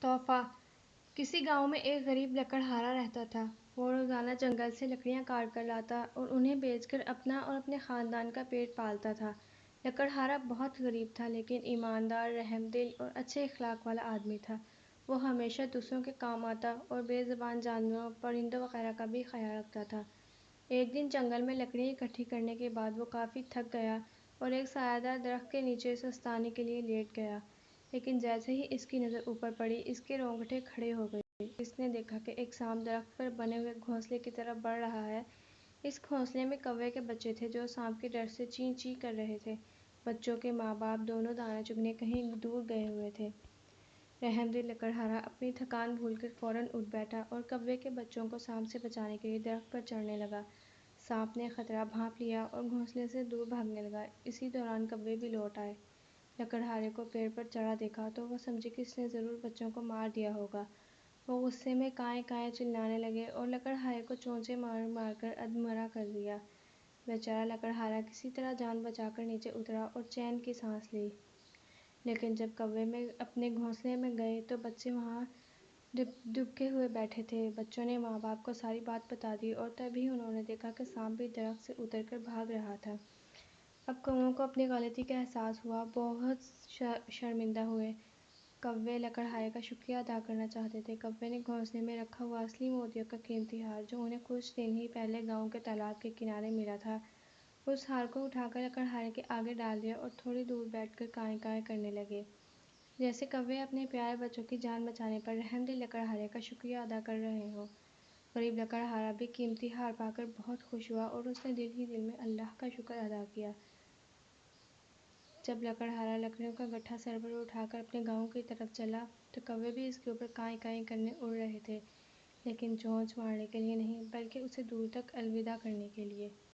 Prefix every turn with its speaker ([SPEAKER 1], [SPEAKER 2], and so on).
[SPEAKER 1] تحفہ۔ کسی گاؤں میں ایک غریب لکڑہارا رہتا تھا۔ وہ روزانہ جنگل سے لکڑیاں کاٹ کر لاتا اور انہیں بیچ کر اپنا اور اپنے خاندان کا پیٹ پالتا تھا۔ لکڑہارا بہت غریب تھا لیکن ایماندار، رحم دل اور اچھے اخلاق والا آدمی تھا۔ وہ ہمیشہ دوسروں کے کام آتا اور بے زبان جانوروں، پرندوں وغیرہ کا بھی خیال رکھتا تھا۔ ایک دن جنگل میں لکڑیاں اکٹھی کرنے کے بعد وہ کافی تھک گیا اور ایک سایہ دار درخت کے نیچے سستانے کے لیے لیٹ گیا۔ لیکن جیسے ہی اس کی نظر اوپر پڑی، اس کے رونگٹے کھڑے ہو گئے۔ اس نے دیکھا کہ ایک سانپ درخت پر بنے ہوئے گھونسلے کی طرف بڑھ رہا ہے۔ اس گھونسلے میں کوے کے بچے تھے جو سانپ کے ڈر سے چیں چیں کر رہے تھے۔ بچوں کے ماں باپ دونوں دانا چگنے کہیں دور گئے ہوئے تھے۔ رحم دل لکڑہارا اپنی تھکان بھول کر فوراً اٹھ بیٹھا اور کوے کے بچوں کو سانپ سے بچانے کے لیے درخت پر چڑھنے لگا۔ سانپ نے خطرہ بھانپ لیا اور گھونسلے سے دور بھاگنے لگا۔ اسی دوران کوے بھی لوٹ آئے۔ لکڑہارے کو پیڑ پر چڑھا دیکھا تو وہ سمجھے کہ اس نے ضرور بچوں کو مار دیا ہوگا۔ وہ غصے میں کائیں کائیں چلانے لگے اور لکڑہارے کو چونچیں مار مار کر ادھمرا کر دیا۔ بیچارہ لکڑہارا کسی طرح جان بچا کر نیچے اترا اور چین کی سانس لی۔ لیکن جب کوے میں اپنے گھونسلے میں گئے تو بچے وہاں دبکے ہوئے بیٹھے تھے۔ بچوں نے ماں باپ کو ساری بات بتا دی اور تبھی انہوں نے دیکھا کہ سانپ بھی درخت سے اتر کر بھاگ رہا تھا۔ اب کووں کو اپنی غلطی کا احساس ہوا، بہت شرمندہ ہوئے۔ کوے لکڑہارے کا شکریہ ادا کرنا چاہتے تھے۔ کوے نے گھونسلے میں رکھا ہوا اصلی موتیوں کا قیمتی ہار، جو انہیں کچھ دن ہی پہلے گاؤں کے تالاب کے کنارے ملا تھا، اس ہار کو اٹھا کر لکڑہارے کے آگے ڈال دیا اور تھوڑی دور بیٹھ کر کائیں کائیں کرنے لگے، جیسے کوے اپنے پیارے بچوں کی جان بچانے پر رحم دل لکڑہارے کا شکریہ ادا کر رہے ہوں۔ غریب لکڑہارا بھی قیمتی ہار پا کر بہت خوش ہوا اور اس نے دل ہی دل میں اللہ کا شکر ادا کیا۔ جب لکڑہارا لکڑیوں کا گٹھا سر پر اٹھا کر اپنے گاؤں کی طرف چلا تو کوے بھی اس کے اوپر کائیں کائیں کرنے اڑ رہے تھے، لیکن چونچ مارنے کے لیے نہیں بلکہ اسے دور تک الوداع کرنے کے لیے۔